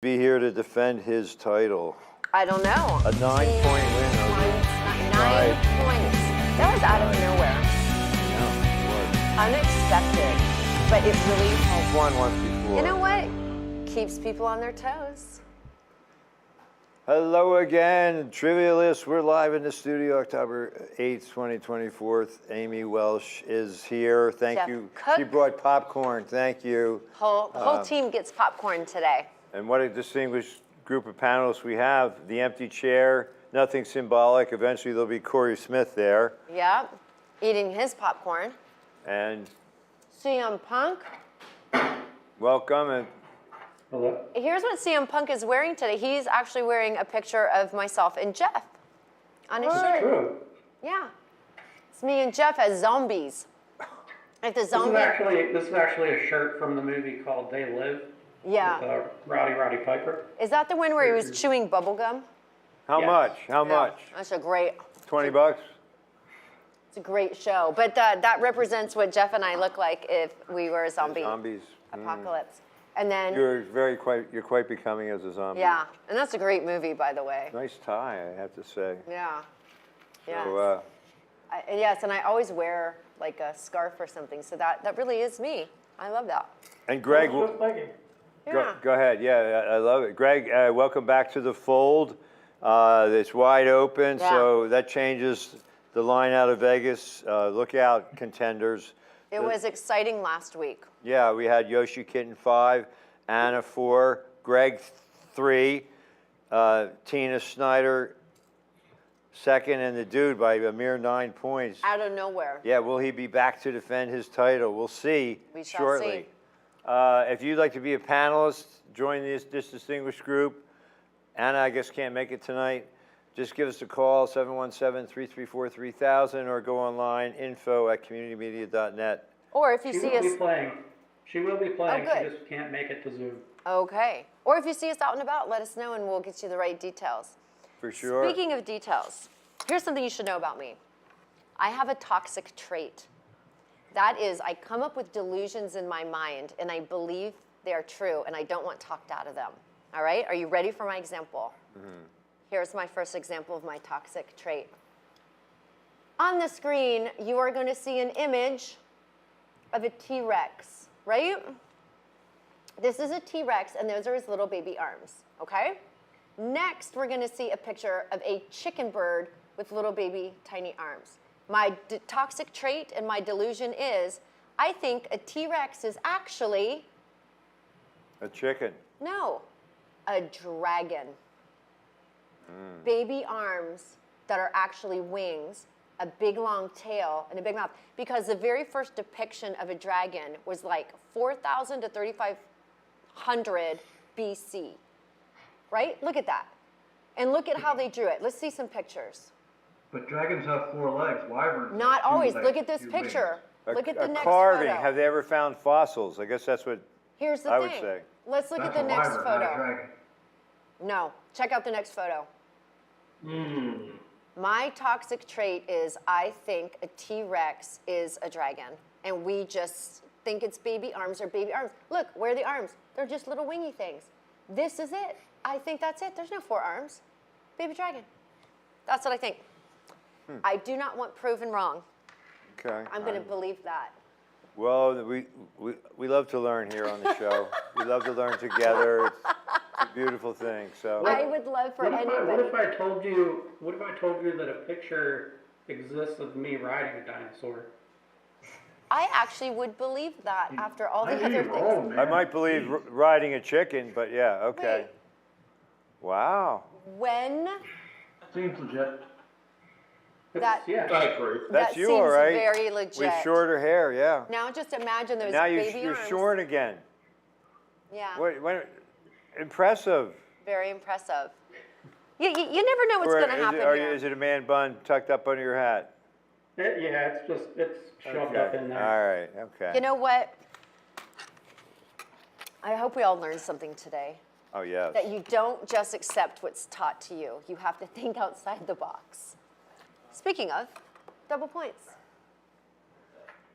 Be here to defend his title. I don't know. A 9-point win over 9 points. That was out of nowhere. Yeah, Unexpected. But it really, it was. Won once before. you know what? Keeps people on their toes. Hello again, Trivialists. We're live in the studio, October 8th, 2024. Amy Welsh is here. Thank Jeff you. Cook. She brought popcorn. Thank you. The whole team gets popcorn today. And what a distinguished group of panelists we have. The empty chair, nothing symbolic. Eventually there'll be Corey Smith there. Yep. Eating his popcorn. And CM Punk. welcome. And Hello. Here's what CM Punk is wearing today. He's actually wearing a picture of myself and Jeff on his shirt. True. Yeah. It's me and Jeff as zombies. If the zombie. This is actually a shirt from the movie called They Live. Yeah. With Roddy Piper. Is that the one where he was chewing bubble gum? how Yes. much? How much? That's a great. 20 bucks? It's a great show. But that represents what Jeff and I look like if we were a zombie Zombies. apocalypse. And then. You're quite becoming as a zombie. Yeah. And that's a great movie, by the way. Nice tie, I have to say. Yeah. Yes. So, Yes, and I always wear like a scarf or something. So that really is me. I love that. and Greg, Yeah. go ahead. Yeah, I love it. Greg, welcome back to the fold. It's wide open, Yeah. so that changes the line out of Vegas. Look out, contenders. It was exciting last week. Yeah, we had Yoshi Kitten 5, Anna 4, Greg 3, Tina Snyder 2nd, and the dude by a mere 9 points. Out of nowhere. Yeah, will he be back to defend his title? We'll see We shall shortly. see. If you'd like to be a panelist, join this distinguished group. Anna, I guess, can't make it tonight. Just give us a call, 717-334-3000, or go online, info@communitymedia.net. Or if you She see will us. be playing. She will be playing. good. She just can't make it to Zoom. Okay. Or if you see us out and about, let us know and we'll get you the right details. For sure. Speaking of details, here's something you should know about me. I have a toxic trait. That is, I come up with delusions in my mind and I believe they are true and I don't want talked out of them. All right? Are you ready for my example? Here's my first example of my toxic trait. On the screen, you are going to see an image of a T-Rex, right? This is a T-Rex, and those are his little baby arms, okay? Next, we're going to see a picture of a chicken bird with little baby tiny arms. My toxic trait and my delusion is I think a T-Rex is actually, A chicken. no, a dragon. Baby arms that are actually wings, a big long tail, and a big mouth. Because the very first depiction of a dragon was like 4,000 to 3,500 BC, right? Look at that. And look at how they drew it. Let's see some pictures. But dragons have 4 legs. Wyverns. Not have 2 always. legs, Look at this 2 picture. wings. Look at the a next carving. photo. Have they ever found fossils? I guess that's what Here's the I thing. would say. Let's look That's at the a next wyvern, not a photo. dragon. No, check out the next photo. Hmm. My toxic trait is I think a T-Rex is a dragon, and we just think it's baby arms or baby arms. Look, where are the arms? They're just little wingy things. This is it. I think that's it. There's no 4 arms. Baby dragon. That's what I think. I do not want proven wrong. Okay. I'm going to believe that. Well, we love to learn here on the show. We love to learn together. It's a beautiful thing. So I would love for What anybody. if I told you that a picture exists of me riding a dinosaur? I actually would believe that after all the I other think you're wrong, things. I man. might believe riding a chicken, but yeah, okay. Wait. Wow. When Seems legit. That, Yeah. I agree. That's that you, seems all right. very legit. With shorter hair, yeah. Now just imagine those Now baby you're arms. shorn again. Yeah, Impressive. very impressive. You never know what's Or going to happen here. is it a man bun tucked up under your hat? Yeah, it's shoved up in there. All right, okay. You know what? I hope we all learned something today. Oh, yes. That you don't just accept what's taught to you. You have to think outside the box. Speaking of, double points.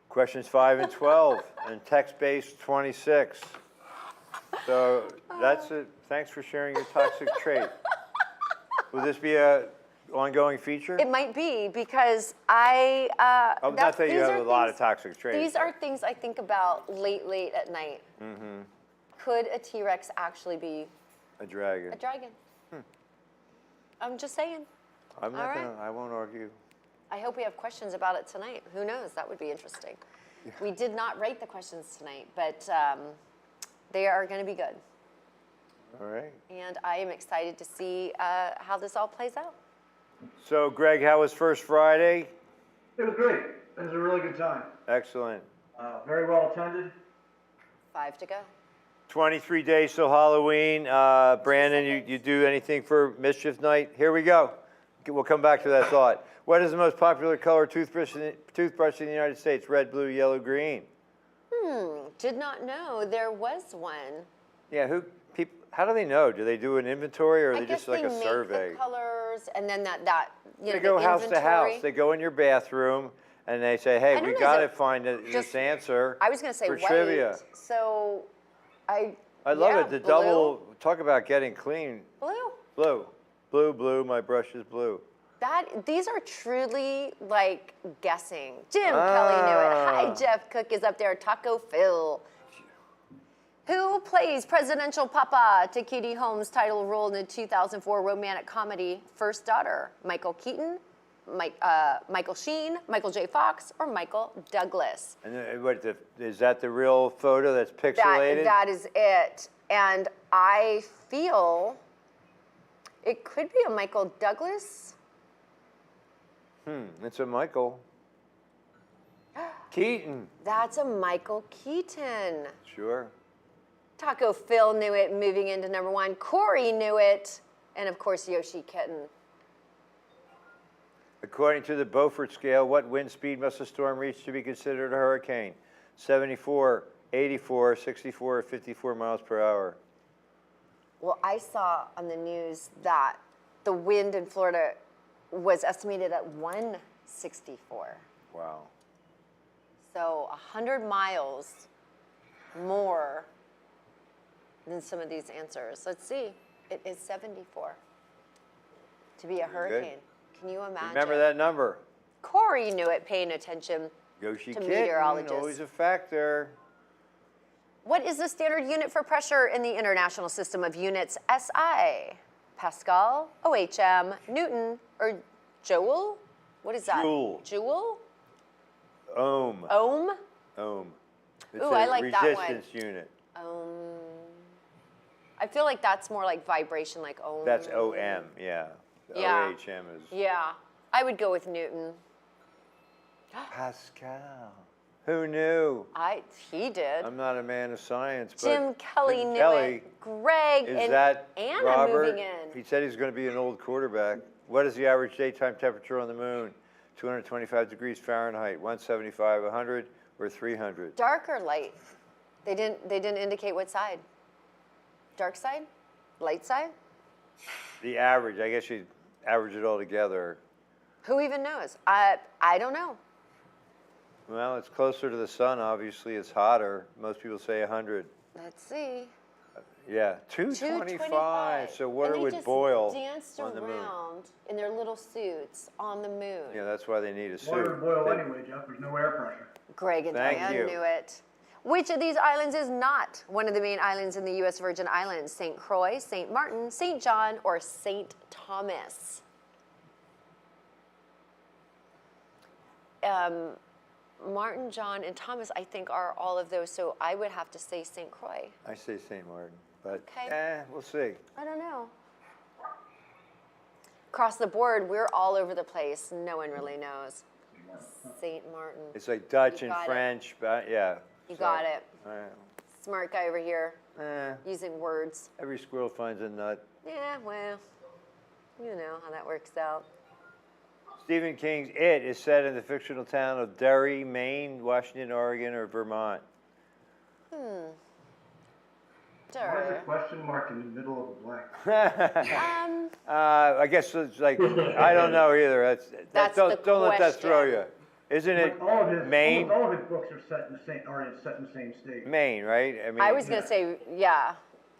Questions 5 and 12, and text-based 26. So that's it. Thanks for sharing your toxic trait. Will this be a ongoing feature? It might be because I. Not that you these have are a lot of things- toxic traits. These are things I think about late at night. Mm-hmm. Could a T-Rex actually be a dragon. a dragon? I'm just saying. I'm not All gonna. right. I won't argue. I hope we have questions about it tonight. Who knows? That would be interesting. We did not write the questions tonight, but they are going to be good. All right. And I am excited to see how this all plays out. So, Greg, how was First Friday? It was great. It was a really good time. Excellent. Very well attended. 5 to go. 23 days till Halloween. Brandon, you do anything for Mischief Night? Here we go. We'll come back to that thought. What is the most popular color toothbrush in the United States? Red, blue, yellow, green. Did not know there was one. Yeah, how do they know? Do they do an inventory or are I they guess just like they a make survey? the colors and then that you They know, go the house to house. inventory. They go in your bathroom and they say, I hey, don't we know, is got to it find just- this answer I was going to say for white. trivia. So I love yeah, it. The blue. double, talk about getting clean. Blue. Blue, my brush is blue. These are truly like guessing. Jim Kelly knew it. Hi, Jeff Cook is up there. Taco Phil. Who plays presidential papa to Katie Holmes' title role in the 2004 romantic comedy First Daughter? Michael Keaton, Michael Sheen, Michael J. Fox, or Michael Douglas? And is that the real photo that's pixelated? That is it. And I feel it could be a Michael Douglas. It's a Michael. Keaton. That's a Michael Keaton. Sure. Taco Phil knew it, moving into number 1. Corey knew it. And of course, Yoshi Kitten. According to the Beaufort scale, what wind speed must a storm reach to be considered a hurricane? 74, 84, 64, or 54 miles per hour? Well, I saw on the news that the wind in Florida was estimated at 164. Wow. So 100 miles more than some of these answers. Let's see. It is 74 to be a hurricane. Can you imagine? Remember that number. Corey knew it, paying attention Yoshi to Kitten, meteorologists. always a factor. What is the standard unit for pressure in the International System of Units, SI? Pascal, OHM, Newton, or Joule? What is that? Joule. Joule? Ohm. Ohm? Ohm. It's Ooh, a I like that one. resistance unit. I feel like that's more like vibration, like ohm. That's OM, yeah. The Yeah. OHM is Yeah, I would go with Newton. Pascal. Who knew? He did. I'm not a man of science, but Jim Kelly Jim knew Kelly, it. Greg is and that Anna Robert? moving in. He said he's going to be an old quarterback. What is the average daytime temperature on the moon? 225 degrees Fahrenheit, 175, 100, or 300? Dark or light? They didn't indicate what side. Dark side? Light side? The average, I guess you average it all together. Who even knows? I don't know. Well, it's closer to the sun, obviously. It's hotter. Most people say 100. Let's see. Yeah, 225. So water would boil Danced on the moon. around in their little suits on the moon. Yeah, that's why they need a suit. Water would boil They- anyway, Jeff. There's no air pressure. Greg and Thank Diane you. knew it. Which of these islands is not one of the main islands in the U.S. Virgin Islands? St. Croix, St. Martin, St. John, or St. Thomas? Martin, John, and Thomas, I think, are all of those, so I would have to say St. Croix. I say St. Martin, but Okay. we'll see. I don't know. across the board, we're all over the place. No one really knows. St. Martin. It's like Dutch You and got it. French, but yeah. You got it. All right. Smart guy over here, Eh, using words. every squirrel finds a nut. Yeah, well, you know how that works out. Stephen King's It is set in the fictional town of Derry, Maine, Washington, Oregon, or Vermont. Why is Sure. a question mark in the middle of a blank? I guess it's like, I don't know either. That's don't the let that throw you. question. Isn't it All of his, Maine? almost all of his books are set in the same state. Maine, right? I mean, I was going to say, yeah,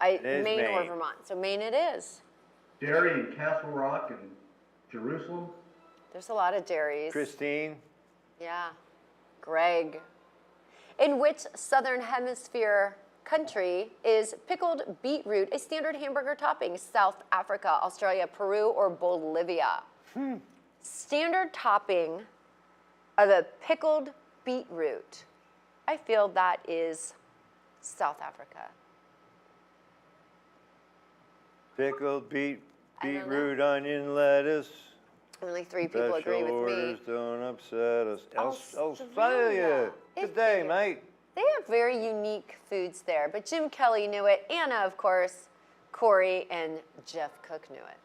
is Maine or Maine. Vermont. So Maine it is. Derry and Castle Rock and Jerusalem. There's a lot of dairies. Christine. Yeah. Greg. In which southern hemisphere country is pickled beetroot a standard hamburger topping? South Africa, Australia, Peru, or Bolivia? Standard topping of a pickled beetroot. I feel that is South Africa. Pickled I don't know. beetroot, onion, lettuce. Only 3 people agree Special with me. orders don't upset us. Australia. Australia. It Good day, figures. mate. They have very unique foods there, but Jim Kelly knew it, Anna, of course, Corey, and Jeff Cook knew it.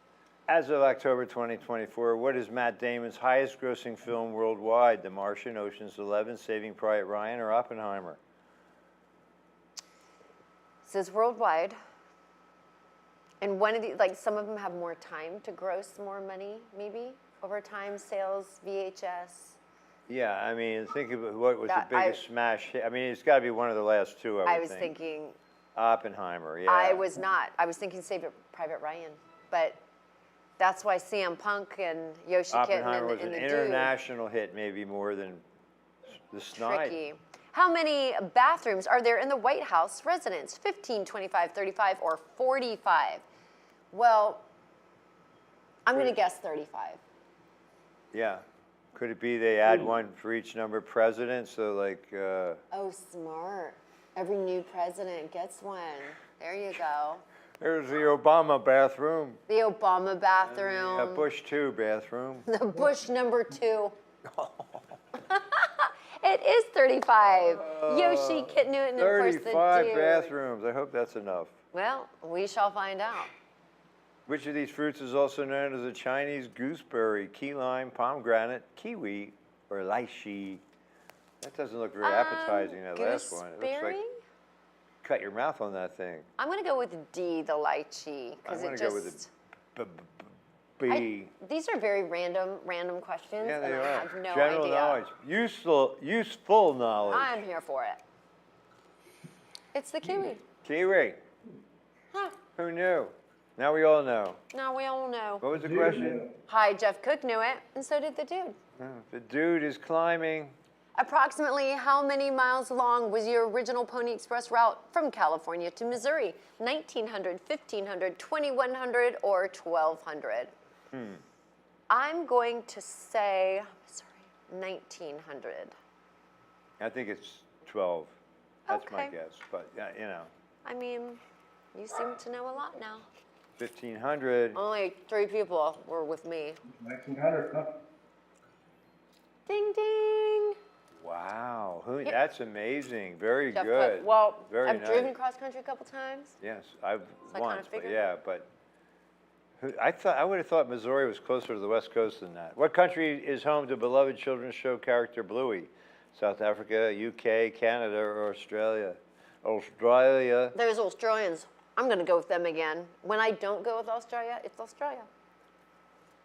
As of October 2024, what is Matt Damon's highest grossing film worldwide? The Martian, Ocean's 11, Saving Private Ryan, or Oppenheimer? It says worldwide. And one of the, like some of them have more time to gross more money, maybe, over time, sales, VHS. Yeah, I mean, think of what was That- the biggest smash hit. I mean, it's got to be one of the last two, I I would was think. thinking, Oppenheimer, yeah. I was not. I was thinking Save It Private Ryan. But that's why Sam Punk and Yoshi Kitten Oppenheimer was and an the dude. international hit, maybe more than the Snide. Tricky. How many bathrooms are there in the White House residence? 15, 25, 35, or 45? Well, I'm going to guess 35. Yeah. Could it be they add one for each number of presidents? So like, Oh, smart. Every new president gets one. There you go. there's the Obama bathroom. The Obama bathroom. Bush 2 bathroom. The Bush number 2. It is 35. Yoshi, Kit Newton, and of course the 35 dude. bathrooms. I hope that's enough. Well, we shall find out. Which of these fruits is also known as a Chinese gooseberry, key lime, pomegranate, kiwi, or lychee? That doesn't look very appetizing, that last one. It looks like Gooseberry? cut your mouth on that thing. I'm going to go with D, the lychee, I'm because going it to go with just... a B. These are very random questions, Yeah, they and I are. have no General idea. knowledge. Useful knowledge. I'm here for it. It's the kiwi. Kiwi. Huh. Who knew? Now we all know. Now we all know. What was the question? Hi, Jeff Cook knew it, and so did the dude. The dude is climbing. Approximately how many miles long was your original Pony Express route from California to Missouri? 1,900, 1,500, 2,100, or 1,200? I'm going to say, sorry, 1,900. I think it's 12. That's my Okay. guess. But, you know, I mean, you seem to know a lot now. 1,500. Only 3 people were with me. 1900, huh? Ding, ding. Wow. Yeah. That's amazing. Very Jeff good. Cook. Well, Very I've nice. driven cross country a couple times. Yes, I've I kinda once, but figured. yeah, but I would have thought Missouri was closer to the West Coast than that. What country is home to beloved children's show character Bluey? South Africa, UK, Canada, or Australia? Australia. There's Australians. I'm going to go with them again. When I don't go with Australia, it's Australia.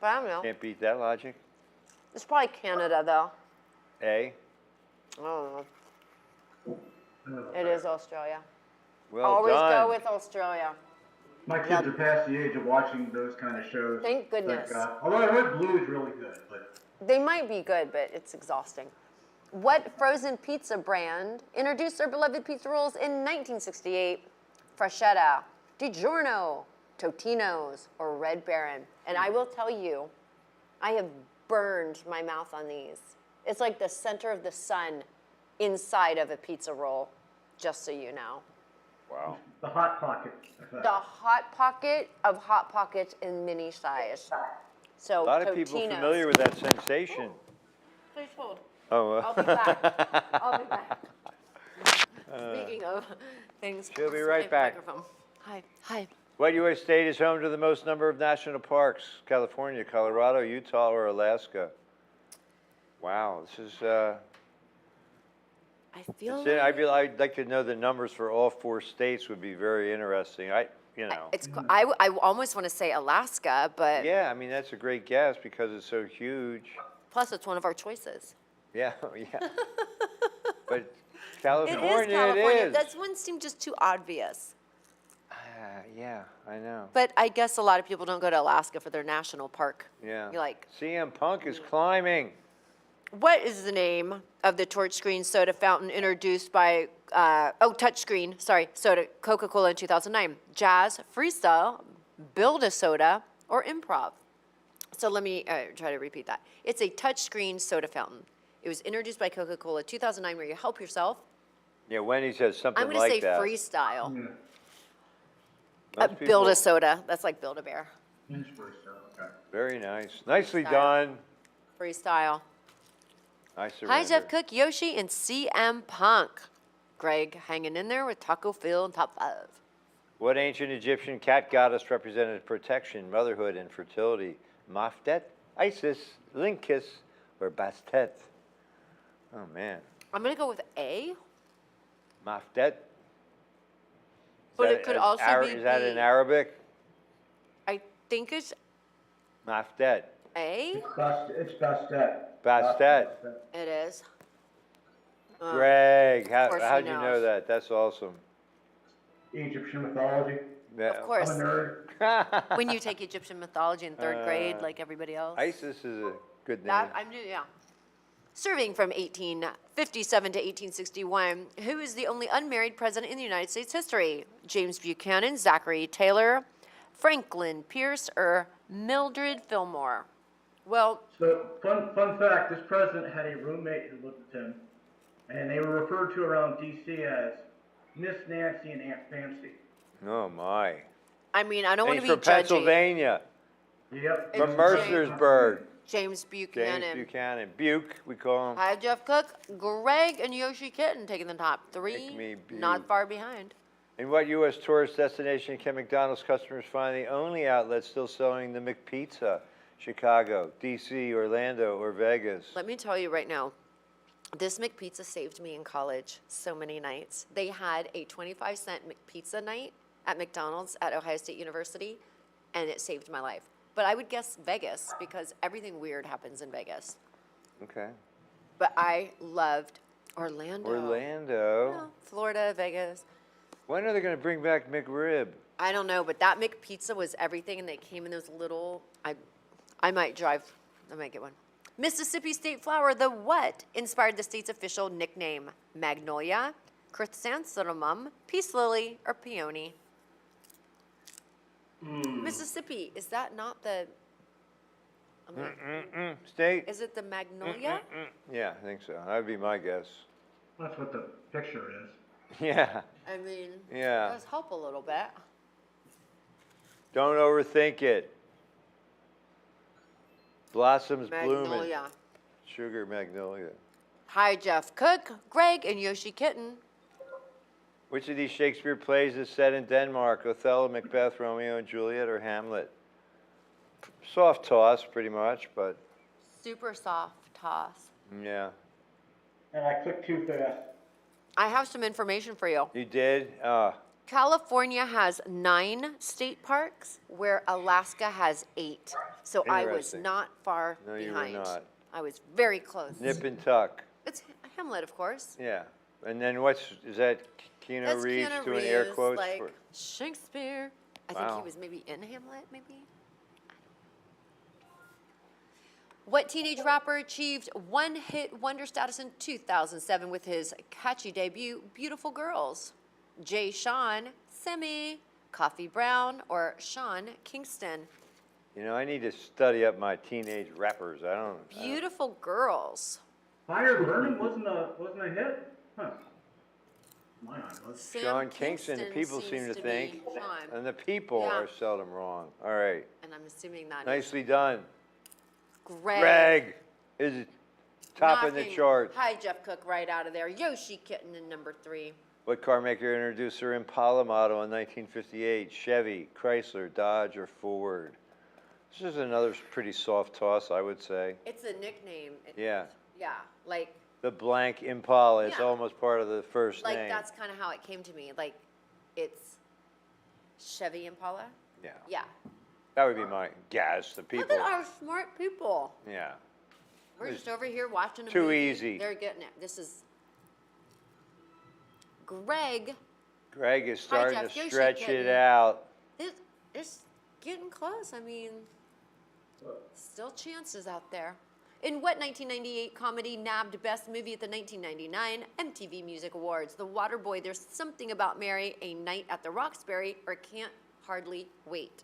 But I don't know. Can't beat that logic. It's probably Canada, though. A. I don't know. It is Australia. Well Always done. go with Australia. My kids are past the age of watching those kind of shows. Thank goodness. God. Although I heard Blue is really good, but They might be good, but it's exhausting. What frozen pizza brand introduced their beloved pizza rolls in 1968? Freshetta, DiGiorno, Totino's, or Red Baron? And I will tell you, I have burned my mouth on these. It's like the center of the sun inside of a pizza roll, just so you know. Wow. the Hot Pocket. The Hot Pocket of Hot Pockets in mini size. So A lot of people Totino's. familiar with that sensation. Please hold. Oh, I'll be back. I'll be back. Speaking of things. She'll be right back. Microphone. Hi. Hi. What U.S. state is home to the most number of national parks? California, Colorado, Utah, or Alaska? Wow, this is. I feel I'd like to know the numbers for all 4 states. Would be very interesting. I almost want to say Alaska, but Yeah, I mean that's a great guess because it's so huge. plus it's one of our choices. Yeah, yeah. But It California, is California. it is. That one seemed just too obvious. Yeah, I know. But I guess a lot of people don't go to Alaska for their national park. Yeah. You're like, CM Punk is climbing. what is the name of the touchscreen soda fountain introduced by, touchscreen, sorry, soda, Coca-Cola in 2009? Jazz, freestyle, build a soda, or improv? So let me try to repeat that. It's a touchscreen soda fountain. It was introduced by Coca-Cola 2009 where you help yourself. Yeah, Wendy's has something I'm going like to say that. freestyle. Most Build people- a soda. That's like build a bear. Okay. Very nice. Nicely Freestyle. done. Freestyle. I surrender. Hi, Jeff Cook, Yoshi, and CM Punk. Greg hanging in there with Taco Phil in top 5. What ancient Egyptian cat goddess represented protection, motherhood, and fertility? Maftet, Isis, Linkis, or Bastet? Oh, man. I'm going to go with A. Maftet? But it could also be Is that in B. Arabic? I think it's Maftet. A. It's Bastet. Bastet. It is. Greg, course he how'd you know knows. that? That's awesome. Egyptian mythology. Yeah. Of course. I'm a nerd. When you take Egyptian mythology in 3rd grade, like everybody else. Isis is a good name. That, I'm new, yeah. Serving from 1857 to 1861, who is the only unmarried president in the United States history? James Buchanan, Zachary Taylor, Franklin Pierce, or Mildred Fillmore? Well, So, fun fact, this president had a roommate who looked at him, and they were referred to around D.C. as Miss Nancy and Aunt Fancy. Oh, my. I mean, I don't And want to he's be from judgy. Pennsylvania, Yep. from James- Mercersburg. James Buchanan. James Buchanan. Buke, we call him. Hi, Jeff Cook, Greg, and Yoshi Kitten taking the top Make 3, me Buke. not far behind. In what U.S. tourist destination can McDonald's customers find the only outlet still selling the McPizza? Chicago, D.C., Orlando, or Vegas? Let me tell you right now, this McPizza saved me in college so many nights. They had a 25-cent McPizza night at McDonald's at Ohio State University, and it saved my life. But I would guess Vegas because everything weird happens in Vegas. Okay. But I loved Orlando. Orlando. Yeah, Florida, Vegas. When are they going to bring back McRib? I don't know, but that McPizza was everything, and they came in those little. I might get one. Mississippi State flower, the what inspired the state's official nickname? Magnolia, chrysanthemum, peace lily, or peony? Mississippi, is that not the? State? Is it the magnolia? Yeah, I think so. That would be my guess. That's what the picture is. Yeah. I mean, Yeah. does help a little bit. Don't overthink it. Blossoms blooming. Magnolia. Sugar magnolia. Hi, Jeff Cook, Greg, and Yoshi Kitten. Which of these Shakespeare plays is set in Denmark? Othello, Macbeth, Romeo and Juliet, or Hamlet? Soft toss, pretty much, but Super soft toss. yeah. And I clicked too fast. I have some information for you. You did? California has 9 state parks, where Alaska has 8. So I was Interesting. not far No, you were behind. not. I was very close. Nip and tuck. It's Hamlet, of course. Yeah. And then is that Keanu That's Reeves Keanu doing air Reeves, quotes? like for, Shakespeare. I think Wow. he was maybe in Hamlet, maybe. What teenage rapper achieved one-hit wonder status in 2007 with his catchy debut, Beautiful Girls? Jay Sean, Simi, Coffee Brown, or Sean Kingston? you know, I need to study up my teenage rappers. I don't. Beautiful Girls. Fire Burning wasn't a hit? Huh. Mine was. Sam Sean Kingston, the people seem seems to be think. Sean. And the people Yeah. are seldom wrong. All right. And I'm assuming that is Nicely done. Greg is topping the Knocking- charts. Hi, Jeff Cook, right out of there. Yoshi Kitten in number 3. What car maker introduced their Impala model in 1958? Chevy, Chrysler, Dodge, or Ford? This is another pretty soft toss, I would say. It's a nickname. Yeah. Yeah, like The blank Impala is Yeah. almost part of the first like name. that's kind of how it came to me. Like, it's Chevy Impala. Yeah. Yeah. That would be my guess. The Look people. at our smart people. Yeah. We're It's just over here watching a too movie. easy. They're getting it. This is Greg. Greg is starting Jeff. to Yoshi stretch Kitten. it out. It's getting close. I mean, still chances out there. In what 1998 comedy nabbed Best Movie at the 1999 MTV Music Awards? The Waterboy, There's Something About Mary, A Night at the Roxbury, or Can't Hardly Wait?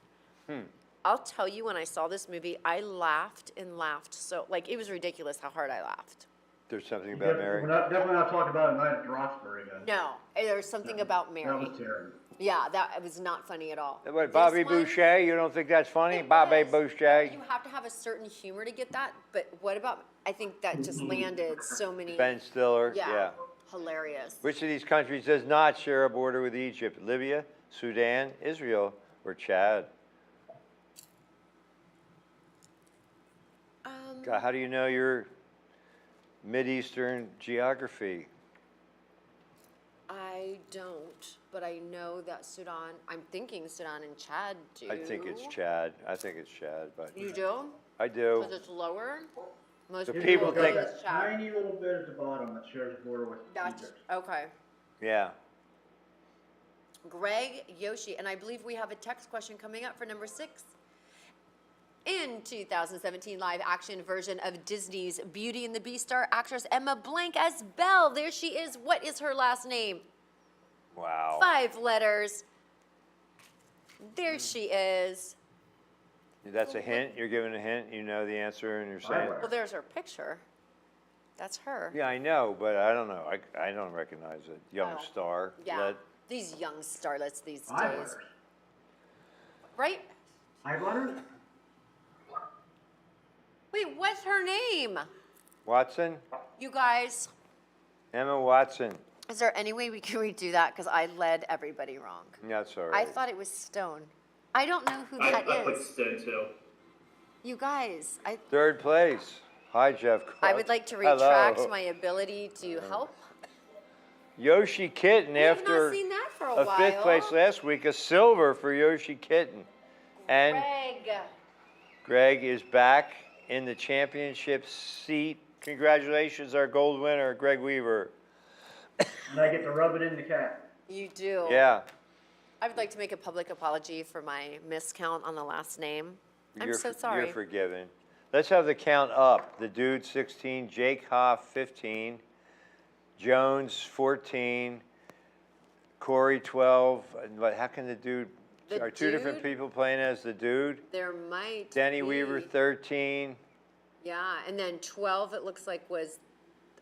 I'll tell you, when I saw this movie, I laughed and laughed. So, like, it was ridiculous how hard I laughed. There's something about Mary. We're definitely not talking about a night at Roxbury again. No, there's something about Mary. That was terrible. Yeah, that was not funny at all. What, This Bobby one- Boucher? You don't think that's funny? It Bobby was. Boucher? You have to have a certain humor to get that, but what about, I think that just landed so many. Ben Stiller? Yeah, hilarious. Which of these countries does not share a border with Egypt? Libya, Sudan, Israel, or Chad? God, how do you know your Mideastern geography? I don't, but I know that Sudan, I'm thinking Sudan and Chad do. I think it's Chad. I think it's Chad, but You do? I do. Because it's lower? Most The people people think think- it's Chad. Tiny little bit at the bottom that shares a border with That's, Egypt. okay. Yeah. Greg, Yoshi, and I believe we have a text question coming up for number 6. In 2017 live action version of Disney's Beauty and the Beast star actress Emma Blank as Belle. There she is. What is her last name? Wow. 5 letters. There she is. That's a hint. You're giving a hint. You know the answer, and you're saying. Well, there's her picture. That's her. Yeah, I know, but I don't know. I don't recognize a young Oh, star. Yeah. That- These young starlets these Five days. letters. Right? 5 letters? Wait, what's her name? Watson? You guys, Emma Watson. is there any way we can redo that? Because I led everybody wrong. That's all I right. thought it was Stone. I don't know who I that put is. Stone too. You guys, Third place. Hi, Jeff Cook. I would like to Hello. retract my ability to help. Yoshi Kitten We have after not seen that for a a while. 5th place last week, a silver for Yoshi Kitten. And Greg. Greg is back in the championship seat. Congratulations, our gold winner, Greg Weaver. And I get to rub it in the cat. You do. Yeah. I would like to make a public apology for my miscount on the last name. I'm You're so for- sorry. You're forgiven. Let's have the count up. The dude, 16. Jake Hoff, 15. Jones, 14. Corey, 12. And how can the dude? The Are two different dude? people playing as the dude? There might Danny be. Weaver, 13. Yeah, and then 12 it looks like was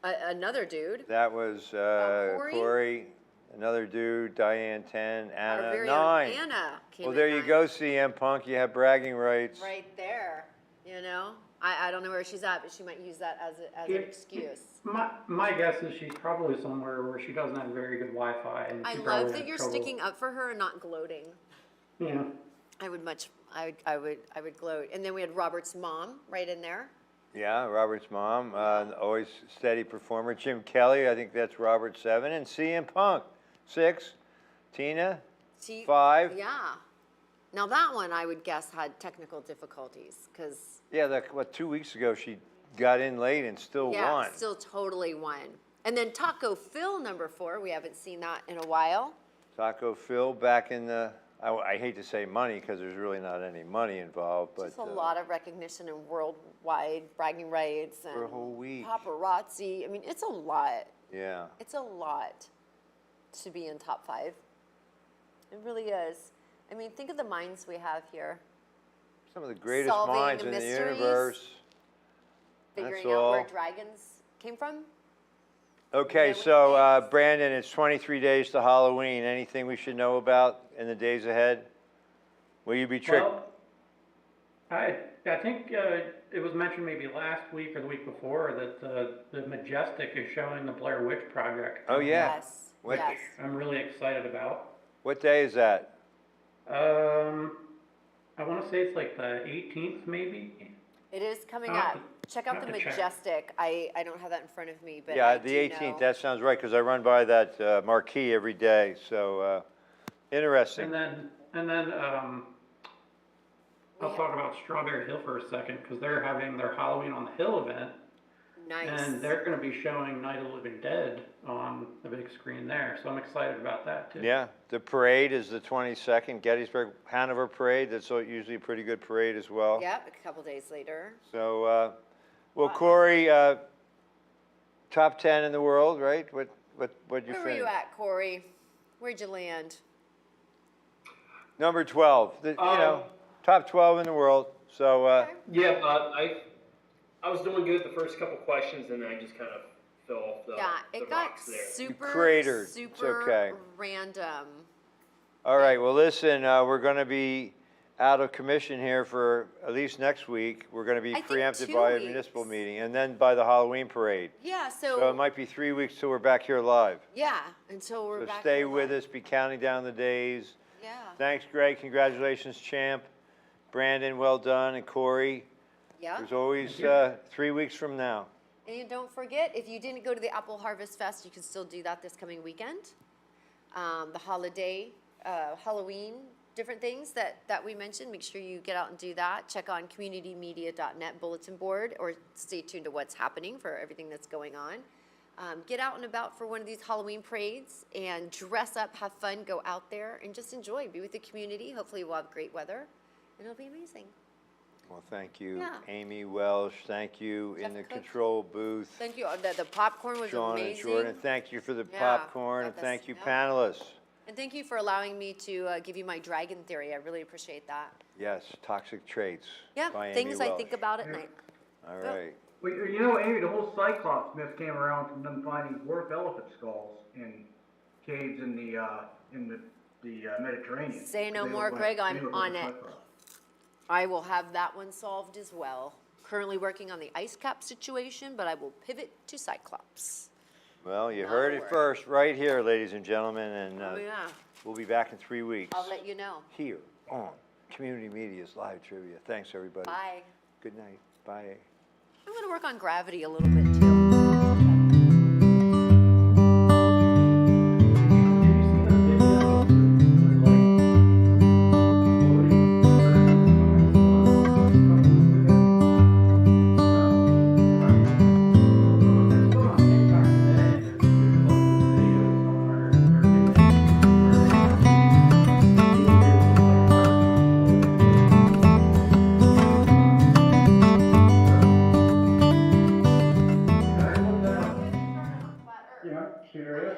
another dude. That was Corey? Corey. Another dude, Diane, 10. Our Anna, very 9. own Anna came Well, in there you 9. go, CM Punk. You have bragging rights. Right there. You know, I don't know where she's at, but she might use that as an Yeah. excuse. My guess is she's probably somewhere where she doesn't have very good Wi-Fi, and I she love probably that has you're trouble. sticking up for her and not gloating. Yeah. I would gloat. And then we had Robert's mom right in there. Yeah, Robert's mom, always steady performer. Jim Kelly, I think that's Robert, 7. And CM Punk, 6. Tina, She, 5. Yeah. Now that one I would guess had technical difficulties because Yeah, 2 weeks ago she got in late and still yeah, won. still totally won. And then Taco Phil number 4, we haven't seen that in a while. Taco Phil back in the, I hate to say money because there's really not any money involved, but Just a lot of recognition and worldwide bragging rights and for a whole week. paparazzi. I mean, it's a lot. Yeah. It's a lot to be in top 5. It really is. I mean, think of the minds we have here. Some of the greatest Solving minds the in the mysteries. universe. Figuring That's out where all. dragons came from. Okay, Yeah, what so days? Brandon, it's 23 days to Halloween. Anything we should know about in the days ahead? Will you be tricked? Well, I think it was mentioned maybe last week or the week before that the Majestic is showing the Blair Witch Project. Oh, yeah. Yes. What- Yes. I'm really excited about. What day is that? I want to say it's like the 18th maybe. It is coming I'll have up. Check out I'll the have to check. Majestic. I don't have that in front of me, but Yeah, I the do 18th, know. that sounds right, because I run by that marquee every day, so interesting. And then I'll talk about Strawberry Hill for a second because they're having their Halloween on the Hill event. Nice. And they're going to be showing Night of the Living Dead on the big screen there. So I'm excited about that too. Yeah, the parade is the 22nd, Gettysburg Hanover Parade, that's usually a pretty good parade as well. Yep, a couple days later. So, well, Corey, top 10 in the world, right? What'd you Where finish? were you at, Corey? Where'd you land? Number 12, you know, top 12 in the world, so, Okay. Yeah, I was doing good the first couple questions, and then I just kind of fell off the, Yeah, the it got rocks there. super, cratered. It's super okay. random. all right, well, listen, we're gonna be out of commission here for at least next week. We're gonna be I think preempted 2 by a weeks. municipal meeting, and then by the Halloween parade. Yeah, So it might be 3 weeks till we're back here live. yeah, until we're So back. stay here with live. us, be counting down the days. Yeah. Thanks, Greg, congratulations, champ. Brandon, well done, and Corey. Yeah. There's always 3 weeks from now. And don't forget, if you didn't go to the Apple Harvest Fest, you can still do that this coming weekend. The holiday, Halloween, different things that we mentioned, make sure you get out and do that. Check on communitymedia.net bulletin board, or stay tuned to what's happening for everything that's going on. Get out and about for one of these Halloween parades and dress up, have fun, go out there and just enjoy, be with the community. Hopefully we'll have great weather and it'll be amazing. Well, thank you, Yeah. Amy Welsh, thank you in Jeff the Cook. control booth. Thank you. The popcorn was Sean and amazing. Jordan, thank you for the Yeah, popcorn, and got this- thank you yeah. panelists. And thank you for allowing me to give you my dragon theory. I really appreciate that. Yes, Toxic Traits Yeah, by Amy things I Welsh. think about at night. All right. Well, you know, Amy, the whole Cyclops myth came around from them finding dwarf elephant skulls in caves in the Mediterranean. Say no They more, look Greg, they I'm look on like it. Cyclops. I will have that one solved as well. Currently working on the ice cap situation, but I will pivot to Cyclops. Well, you Not heard a it word. first, right here, ladies and gentlemen, and Oh, yeah. we'll be back in 3 weeks. I'll let you know. Here on Community Media's Live Trivia. Thanks, everybody. Bye. Good night. Bye. I'm going to work on gravity a little bit too. Yeah, sure is.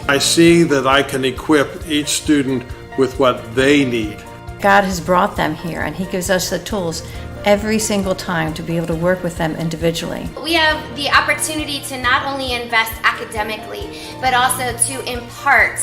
I see that I can equip each student with what they need. God has brought them here, and He gives us the tools every single time to be able to work with them individually. We have the opportunity to not only invest academically, but also to impart